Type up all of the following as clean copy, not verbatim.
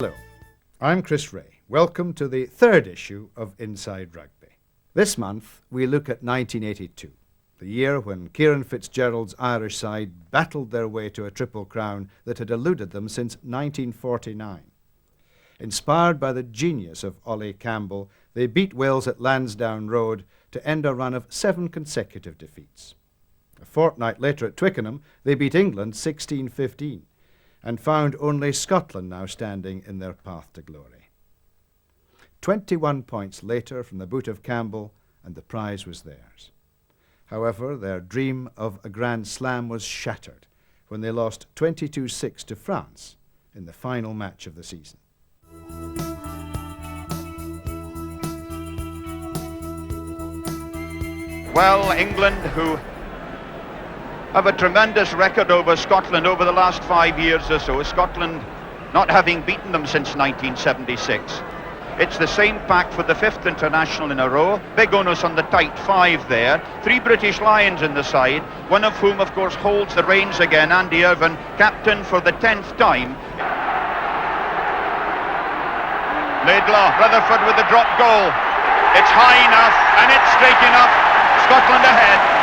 Hello, I'm Chris Ray. Welcome to the third issue of Inside Rugby. This month we look at 1982, the year when Kieran Fitzgerald's Irish side battled their way to a triple crown that had eluded them since 1949. Inspired by the genius of Ollie Campbell, they beat Wales at Lansdowne Road to end a run of 7 consecutive defeats. A fortnight later at Twickenham, they beat England 16-15. And found only Scotland now standing in their path to glory. 21 points later from the boot of Campbell, and the prize was theirs. However, their dream of a Grand Slam was shattered when they lost 22-6 to France in the final match of the season. Well, England, who have a tremendous record over Scotland over the last 5 years or so, Scotland not having beaten them since 1976. It's the same pack for the 5th international in a row. Big onus on the tight 5 there. 3 British Lions in the side, one of whom of course holds the reins again, Andy Irvine, captain for the 10th time. Laidlaw, Rutherford with the drop goal. It's high enough and it's straight enough. Scotland ahead.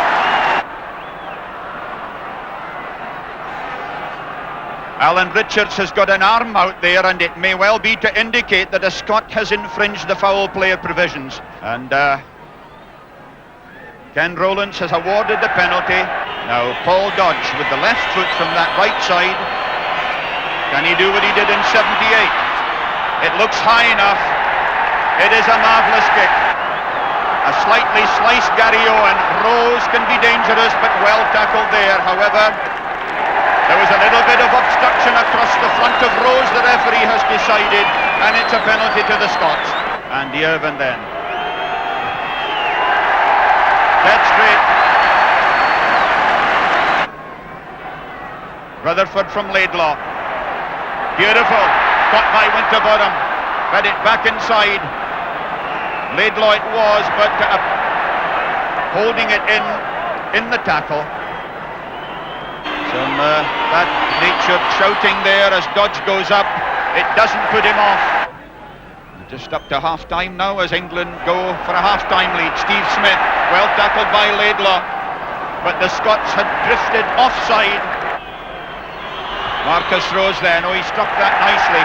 Alan Richards has got an arm out there, and it may well be to indicate that a Scot has infringed the foul player provisions. And Ken Rowlands has awarded the penalty. Now Paul Dodge with the left foot from that right side. Can he do what he did in 78? It looks high enough. It is a marvellous kick. A slightly sliced Gary Owen. Rose can be dangerous, but well tackled there. However, there was a little bit of obstruction across the front of Rose, the referee has decided, and it's a penalty to the Scots. Andy Irvine then. Dead straight. Rutherford from Laidlaw. Beautiful. Caught by Winterbottom. Fed it back inside. Laidlaw it was, but holding it in the tackle. Some bad-natured shouting there as Dodge goes up. It doesn't put him off. Just up to half-time now as England go for a half-time lead. Steve Smith, well tackled by Laidlaw, but the Scots had drifted offside. Marcus Rose then, he struck that nicely.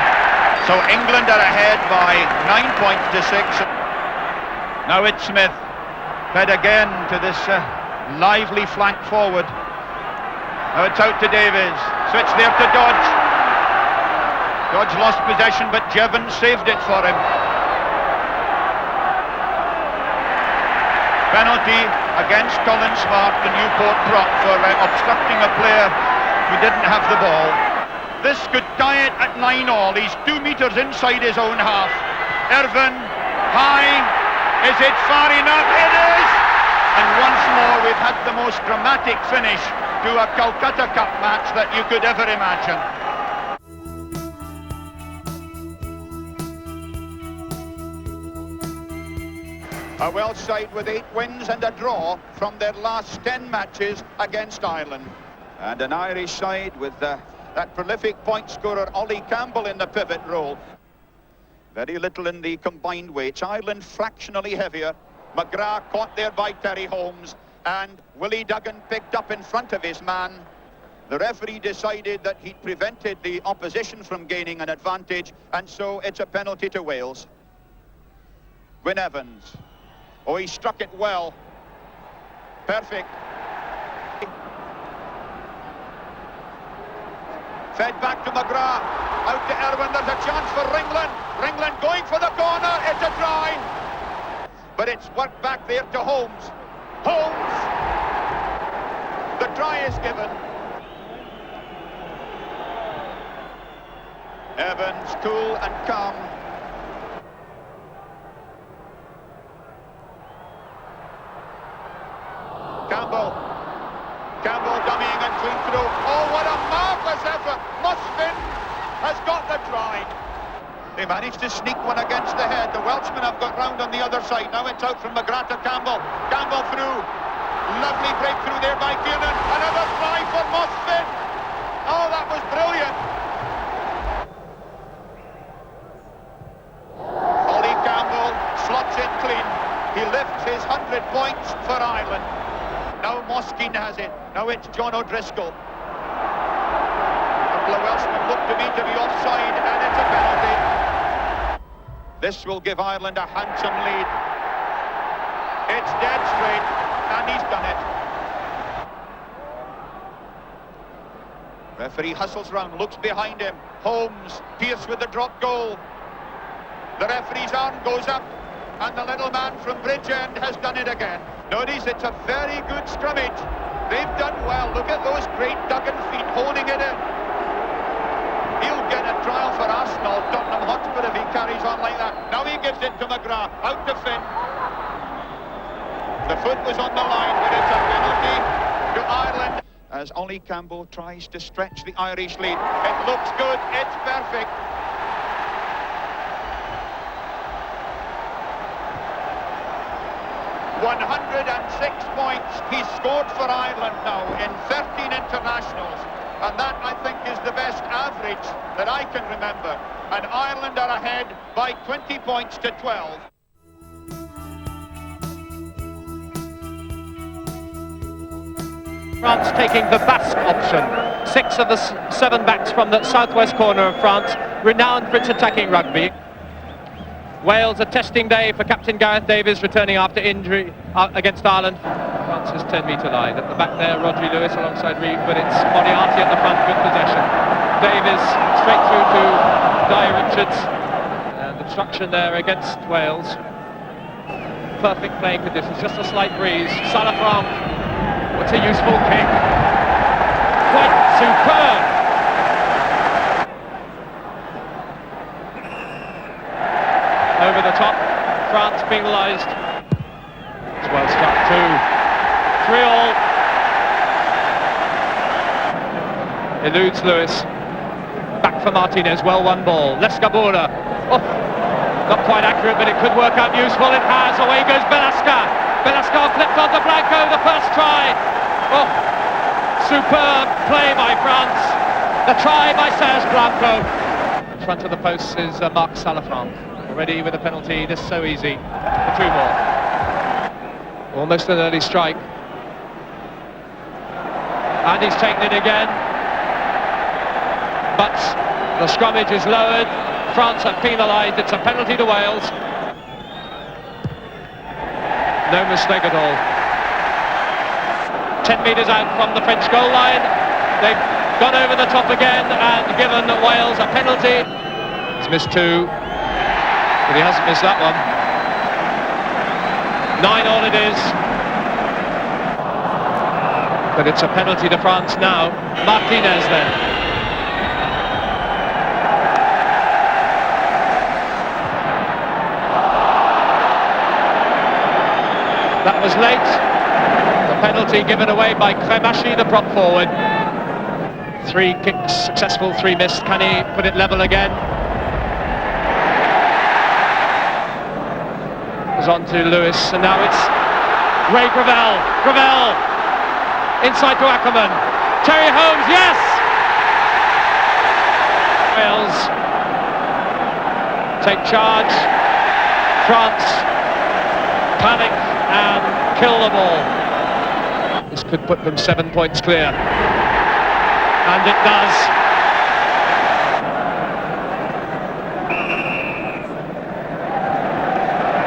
So England are ahead by 9 points to 6. Now it's Smith, fed again to this lively flank forward. Now it's out to Davies, switch there to Dodge. Dodge lost possession, but Jevons saved it for him. Penalty against Colin Smart, the Newport prop, for obstructing a player who didn't have the ball. This could tie it at 9-all. He's 2 metres inside his own half. Irvine, high, is it far enough? It is! And once more we've had the most dramatic finish to a Calcutta Cup match that you could ever imagine. A Welsh side with 8 wins and a draw from their last 10 matches against Ireland. And an Irish side with that prolific point scorer Ollie Campbell in the pivot role. Very little in the combined weights. Ireland fractionally heavier. McGrath caught there by Terry Holmes, and Willie Duggan picked up in front of his man. The referee decided that he'd prevented the opposition from gaining an advantage, and so it's a penalty to Wales. Gwyn Evans. He struck it well. Perfect. Fed back to McGrath. Out to Irvine. There's a chance for Ringland. Ringland going for the corner. It's a try. But it's worked back there to Holmes. Holmes! The try is given. Evans, cool and calm. Campbell dummying and clean through. Oh, what a marvellous effort. Musfin has got the try. They managed to sneak one against the head. The Welshmen have got round on the other side. Now it's out from McGrath to Campbell. Campbell through. Lovely breakthrough there by Kiernan. Another try for Musfin. Oh, that was brilliant. He lifts his 100 points for Ireland. Now Moskeen has it. Now it's John O'Driscoll. The Welshman looked to me to be offside, and it's a penalty. This will give Ireland a handsome lead. It's dead straight, and he's done it. Referee hustles round, looks behind him. Holmes, Pearce with the drop goal. The referee's arm goes up, and the little man from Bridgend has done it again. Notice it's a very good scrummage. They've done well. Look at those great Duggan feet holding it in. He'll get a trial for Arsenal, Tottenham Hotspur, if he carries on like that. Now he gives it to McGrath, out to Finn. The foot was on the line, but it's a penalty to Ireland. As Ollie Campbell tries to stretch the Irish lead. It looks good, it's perfect. "106 points he's scored for Ireland now in 13 internationals. And that, I think, is the best average that I can remember. And Ireland are ahead by 20 points to 12. France taking the Basque option. 6 of the 7 backs from the southwest corner of France, renowned for its attacking rugby. Wales, a testing day for captain Gareth Davies, returning after injury against Ireland. France's 10-metre line. At the back there, Rodri Lewis alongside Reeve, but it's Moriarty at the front, good possession. Davies straight through to Dyer Richards. And obstruction there against Wales. Perfect playing conditions, just a slight breeze. Salafranc, what's a useful kick. Quite superb. Over the top, France penalised. It's well struck too. 3-all. Eludes Lewis. Back for Martinez, well won ball. Lescabura. Oh, not quite accurate, but it could work out useful. It has. Away goes Belasca. Belasca flipped onto Blanco, the first try. Oh, superb play by France. The try by Serge Blanco. In front of the posts is Marc Salafranc. Already with a penalty, this is so easy. For 2 more. Almost an early strike. And he's taken it again. But the scrummage is lowered. France have penalised. It's a penalty to Wales. No mistake at all. 10 metres out from the French goal line. They've gone over the top again and given Wales a penalty. He's missed 2. But he hasn't missed that one. 9-all it is. But it's a penalty to France now. Martinez then. That was late. The penalty given away by Kremashi, the prop forward. 3 kicks successful, 3 missed. Can he put it level again? On to Lewis, and now it's Ray Gravel. Gravel inside to Ackerman. Terry Holmes, yes! Wales take charge. France panic and kill the ball. This could put them 7 points clear, and it does.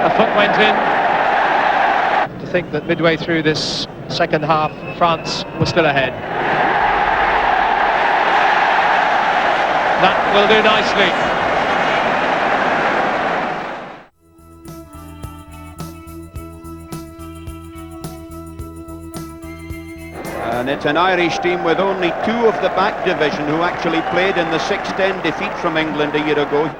A foot went in. To think that midway through this second half, France was still ahead. That will do nicely. And it's an Irish team with only 2 of the back division who actually played in the 6-10 defeat from England a year ago.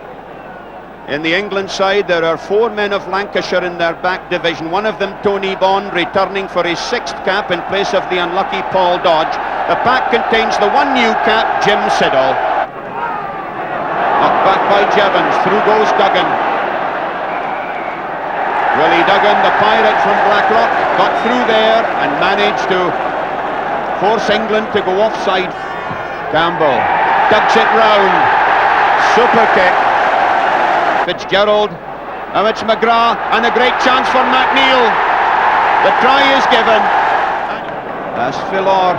In the England side, there are 4 men of Lancashire in their back division. One of them, Tony Bond, returning for his 6th cap in place of the unlucky Paul Dodge. The pack contains the 1 new cap, Jim Siddall. Knocked back by Jevons, through goes Duggan. Willie Duggan, the pirate from Blackrock, got through there and managed to force England to go offside. Campbell ducks it round. Super kick. Fitzgerald Now it's McGrath, and a great chance for McNeil. The try is given. As Philor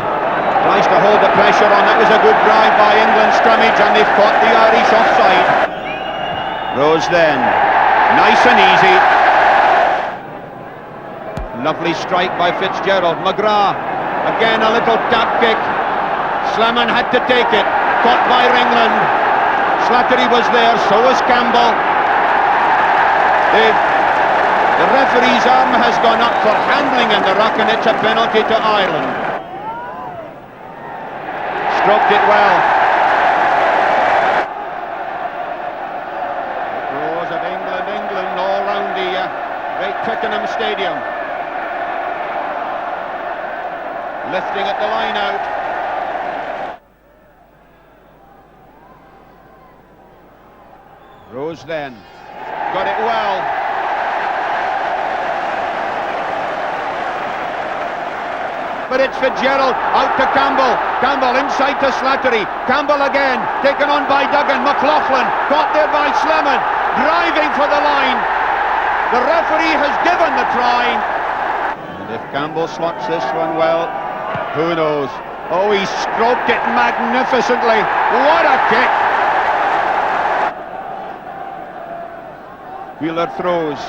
tries to hold the pressure on. That was a good drive by England scrummage, and they've caught the Irish offside. Rose then, nice and easy. Lovely strike by Fitzgerald. McGrath, again a little tap kick. Slamon had to take it, caught by Ringland. Slattery was there, so was Campbell. The referee's arm has gone up for handling in the ruck, and it's a penalty to Ireland. Stroked it well. Roars of England all round the great Twickenham Stadium. Lifting at the line out. Rose then, got it well. But it's Fitzgerald, out to Campbell. Campbell inside to Slattery. Campbell again, taken on by Duggan. McLaughlin, caught there by Slemon, driving for the line. The referee has given the try. And if Campbell slots this one well, who knows? Oh, he stroked it magnificently. What a kick! Wheeler throws.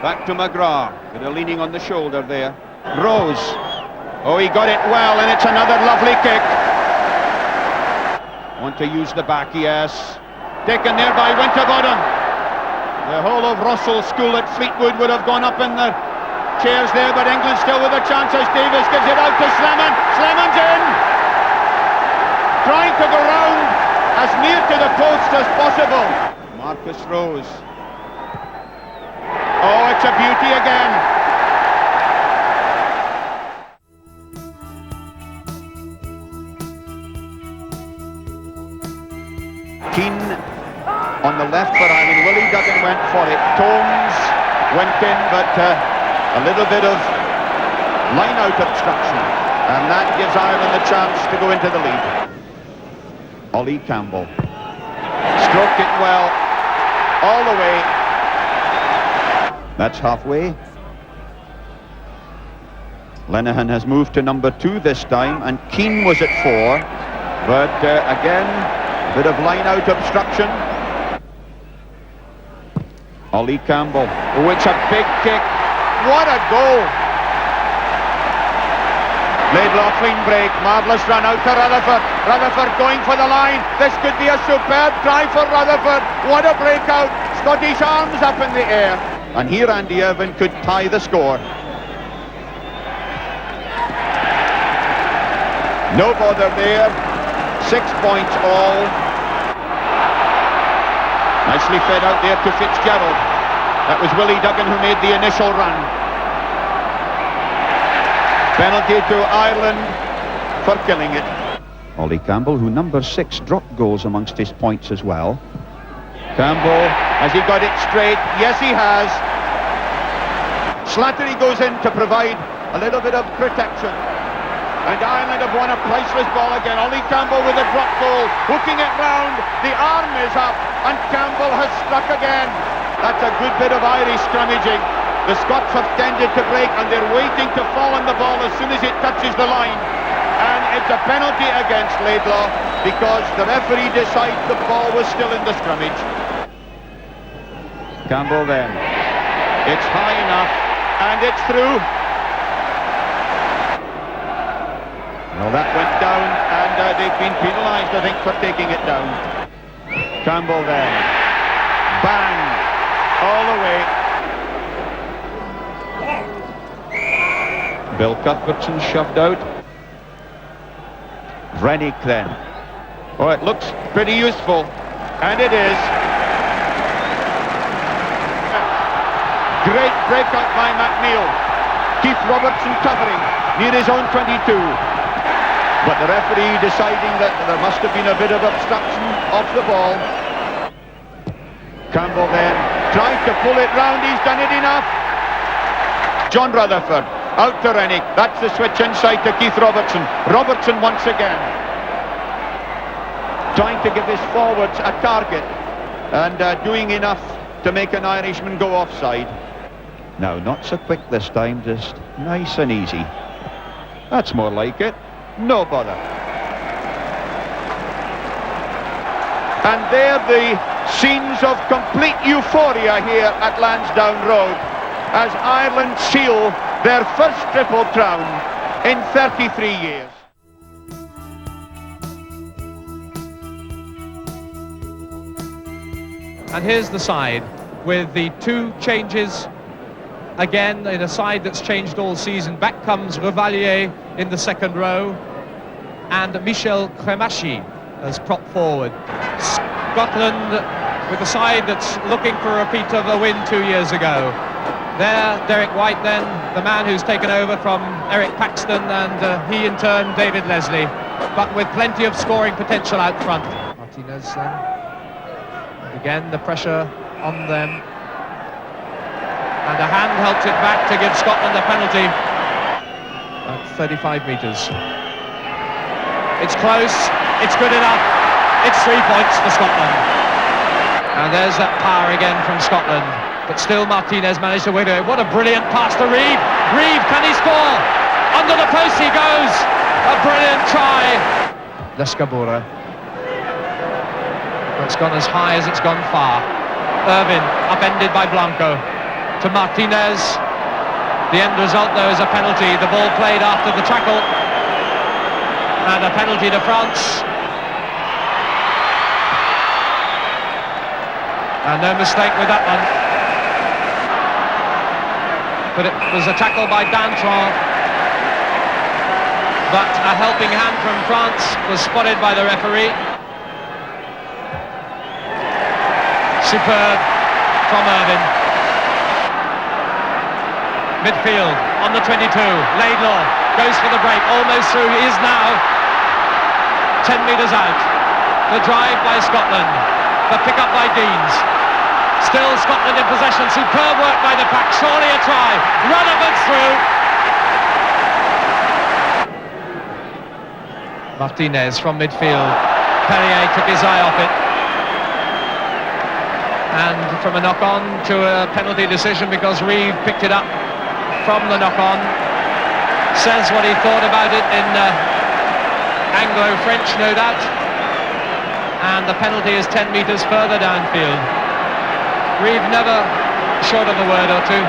Back to McGrath. Bit of leaning on the shoulder there. Rose. Oh, he got it well, and it's another lovely kick. Want to use the back, yes. Taken there by Winterbottom. The whole of Russell School at Fleetwood would have gone up in the chairs there, but England still with a chance as Davies gives it out to Slemon. Slemon's in! Trying to go round as near to the post as possible. Marcus Rose. Oh, it's a beauty again. Keane on the left for Ireland. Willie Duggan went for it. Tomes went in, but a little bit of line-out obstruction, and that gives Ireland a chance to go into the lead. Ollie Campbell stroked it well, all the way. That's halfway. Lenihan has moved to number 2 this time, and Keane was at 4, but again, a bit of line-out obstruction. Ollie Campbell. Oh, it's a big kick. What a goal! Laidlaw clean break, marvellous run out to Rutherford. Rutherford going for the line. This could be a superb try for Rutherford. What a breakout! Scottish arms up in the air. And here Andy Irvine could tie the score. No bother there. 6 points all. Nicely fed out there to Fitzgerald. That was Willie Duggan who made the initial run. Penalty to Ireland for killing it. Ollie Campbell, who number 6, dropped goals amongst his points as well. Campbell, has he got it straight? Yes, he has. Slattery goes in to provide a little bit of protection. And Ireland have won a priceless ball again. Ollie Campbell with a drop goal, hooking it round. The arm is up, and Campbell has struck again. That's a good bit of Irish scrummaging. The Scots have tended to break, and they're waiting to fall on the ball as soon as it touches the line. And it's a penalty against Laidlaw, because the referee decides the ball was still in the scrummage. Campbell then. It's high enough, and it's through. Well, that went down, and they've been penalised, I think, for taking it down. Campbell then. Bang! All the way. Bill Cuthbertson shoved out. Renwick then. Oh, it looks pretty useful, and it is. Great breakout by McNeil. Keith Robertson covering near his own 22. But the referee deciding that there must have been a bit of obstruction off the ball. Campbell then tried to pull it round. He's done it enough. John Rutherford out to Renwick. That's the switch inside to Keith Robertson. Robertson once again trying to give his forwards a target, and doing enough to make an Irishman go offside. Now, not so quick this time, just nice and easy. That's more like it. No bother. And there the scenes of complete euphoria here at Lansdowne Road as Ireland seal their first Triple Crown in 33 years. And here's the side with the two changes again in a side that's changed all season. Back comes Revalier in the second row and Michel Cremachi as prop forward. Scotland with a side that's looking for a repeat of a win 2 years ago. There, Derek White then, the man who's taken over from Eric Paxton, and he in turn, David Leslie, but with plenty of scoring potential out front. Martinez then, and again the pressure on them, and a hand helped it back to give Scotland a penalty at 35 metres. It's close, it's good enough, it's 3 points for Scotland. And there's that power again from Scotland. But still Martinez managed to win it. What a brilliant pass to Reeve. Reeve, can he score? Under the post he goes. A brilliant try. Lescabura. It's gone as high as it's gone far. Irvine, upended by Blanco. To Martinez. The end result, though, is a penalty. The ball played after the tackle. And a penalty to France. And no mistake with that one. But it was a tackle by Dantron. But a helping hand from France was spotted by the referee. Superb from Irvine. Midfield on the 22. Laidlaw goes for the break, almost through. He is now 10 metres out. The drive by Scotland. The pick up by Deans. Still Scotland in possession. Superb work by the pack. Surely a try. Rutherford through. Martinez from midfield. Perrier took his eye off it. And from a knock-on to a penalty decision because Reeve picked it up from the knock-on. Says what he thought about it in Anglo-French, no doubt. And the penalty is 10 metres further downfield. Reeve never short of a word or two.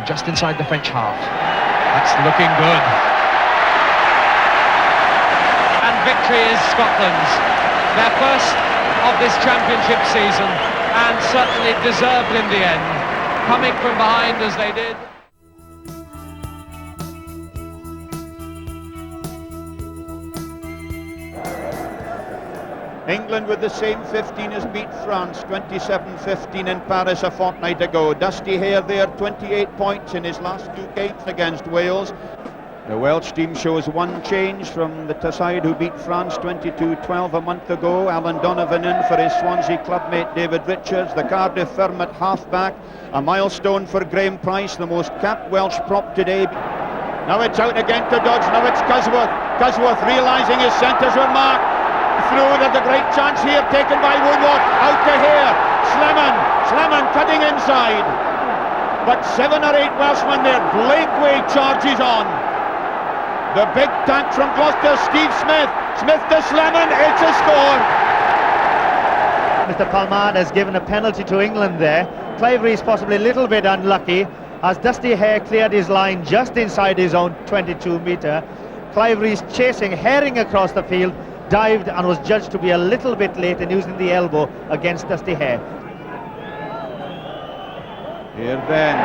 Just inside the French half. That's looking good. And victory is Scotland's. Their first of this championship season, and certainly deserved in the end, coming from behind as they did. England with the same 15 as beat France 27-15 in Paris a fortnight ago. Dusty Hare there, 28 points in his last two games against Wales. The Welsh team shows one change from the side who beat France 22-12 a month ago. Alan Donovan in for his Swansea clubmate David Richards. The Cardiff firm at half-back. A milestone for Graham Price, the most capped Welsh prop today. Now it's out again to dodge. Now it's Cusworth. Cusworth realising his centres were marked. Through, there's a great chance here, taken by Woodward, out to here, Slemon cutting inside, but 7 or 8 Welshmen there. Blakeway charges on, the big tank from Gloucester, Steve Smith to Slemon, it's a score. Mr. Palman has given a penalty to England there. Clive Rees possibly a little bit unlucky as Dusty Hare cleared his line just inside his own 22 metre. Clive Rees chasing, herring across the field, dived and was judged to be a little bit late in using the elbow against Dusty Hare. Here then,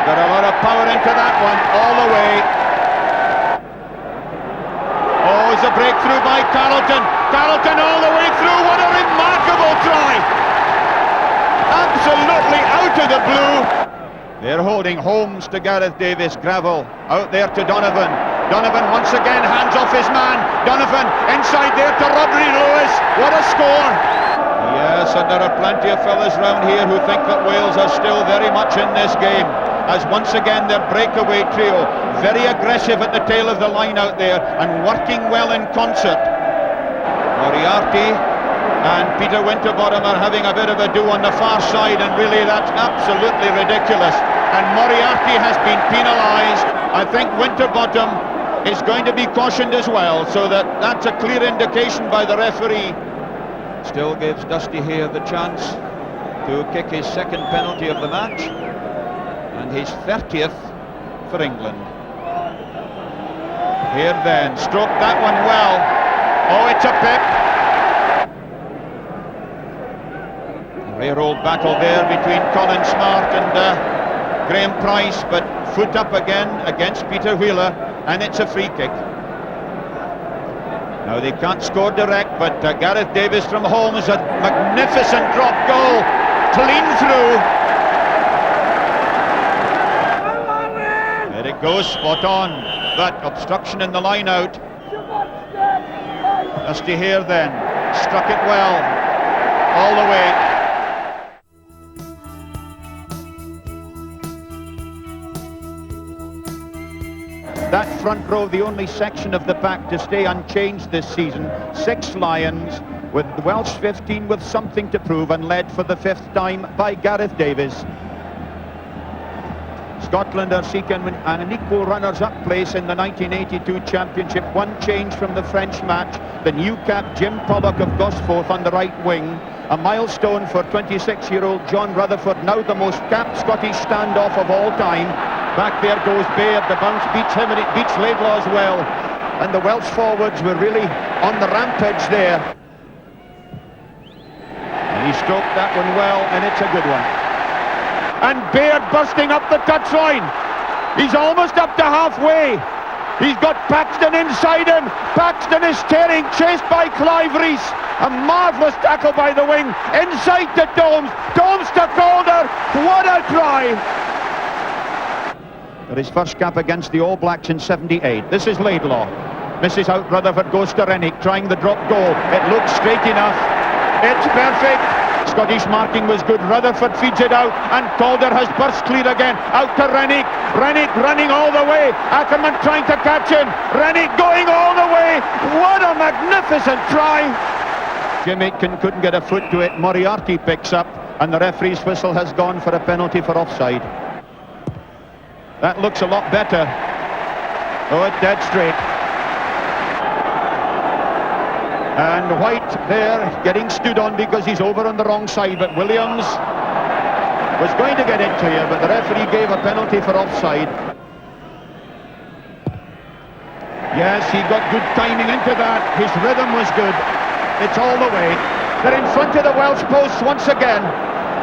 got a lot of power into that one, all the way. Oh, it's a breakthrough by Carlton. Carlton all the way through, what a remarkable try. Absolutely out of the blue. They're holding Holmes to Gareth Davis, Gravel, out there to Donovan. Donovan once again hands off his man. Donovan inside there to Rodri Lewis. What a score! Yes, and there are plenty of fellas round here who think that Wales are still very much in this game, as once again their breakaway trio, very aggressive at the tail of the line out there and working well in concert. Moriarty and Peter Winterbottom are having a bit of a do on the far side, and really that's absolutely ridiculous. And Moriarty has been penalised. I think Winterbottom is going to be cautioned as well, so that's a clear indication by the referee. Still gives Dusty Hare the chance to kick his second penalty of the match, and his 30th for England. Here then, stroked that one well. Oh, it's a pip. A rare old battle there between Colin Smart and Graham Price, but foot up again against Peter Wheeler, and it's a free kick. Now they can't score direct, but Gareth Davies from Holmes, a magnificent drop goal, clean through. There it goes, spot on. But obstruction in the line out. Dusty Hare then struck it well, all the way. That front row, the only section of the pack to stay unchanged this season. 6 Lions, with the Welsh 15 with something to prove, and led for the 5th time by Gareth Davies. Scotland are seeking an equal runners-up place in the 1982 championship. One change from the French match. The new cap Jim Pollock of Gosforth on the right wing. A milestone for 26-year-old John Rutherford, now the most capped Scottish standoff of all time. Back there goes Baird, the bounce beats him, and it beats Laidlaw as well. And the Welsh forwards were really on the rampage there. And he stroked that one well, and it's a good one. And Baird bursting up the touchline. He's almost up to halfway. He's got Paxton inside him. Paxton is tearing, chased by Clive Rees. A marvellous tackle by the wing. Inside to Domes. Domes to Calder. What a try! For his first cap against the All Blacks in '78. This is Laidlaw. Misses out Rutherford, goes to Renwick, trying the drop goal. It looks straight enough. It's perfect. Scottish marking was good. Rutherford feeds it out, and Calder has burst clear again. Out to Renwick. Renwick running all the way. Ackerman trying to catch him. Renwick going all the way. What a magnificent try! Jim Aitken couldn't get a foot to it. Moriarty picks up, and the referee's whistle has gone for a penalty for offside. That looks a lot better. Oh, it's dead straight. And White there getting stood on because he's over on the wrong side, but Williams was going to get into you, but the referee gave a penalty for offside. Yes, he got good timing into that. His rhythm was good. It's all the way. They're in front of the Welsh posts once again.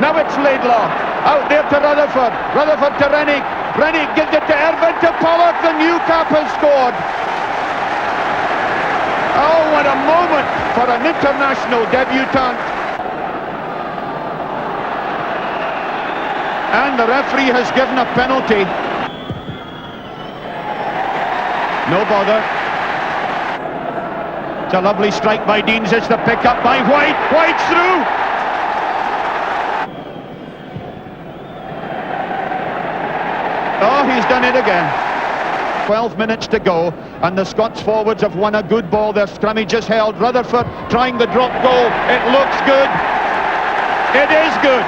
Now it's Laidlaw. Out there to Rutherford. Rutherford to Renwick. Renwick gives it to Irvine, to Pollock. The new cap has scored. Oh, what a moment for an international debutant. And the referee has given a penalty. No bother. It's a lovely strike by Deans. It's the pick up by White. White's through. Oh, he's done it again. 12 minutes to go, and the Scots forwards have won a good ball. Their scrummage is held. Rutherford trying the drop goal. It looks good. It is good.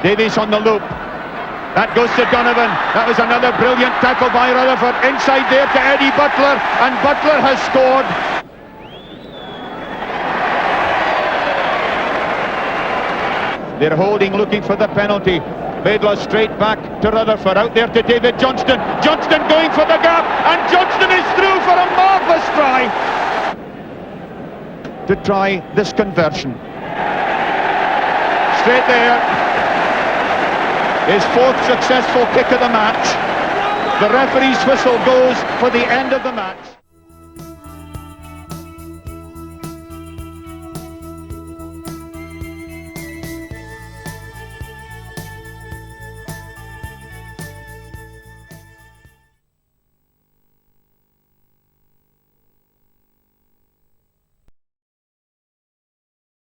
Davies on the loop. That goes to Donovan. That was another brilliant tackle by Rutherford. Inside there to Eddie Butler, and Butler has scored. They're holding, looking for the penalty. Laidlaw straight back to Rutherford, out there to David Johnston. Johnston going for the gap, and Johnston is through for a marvellous try. To try this conversion. Straight there. His 4th successful kick of the match. The referee's whistle goes for the end of the match.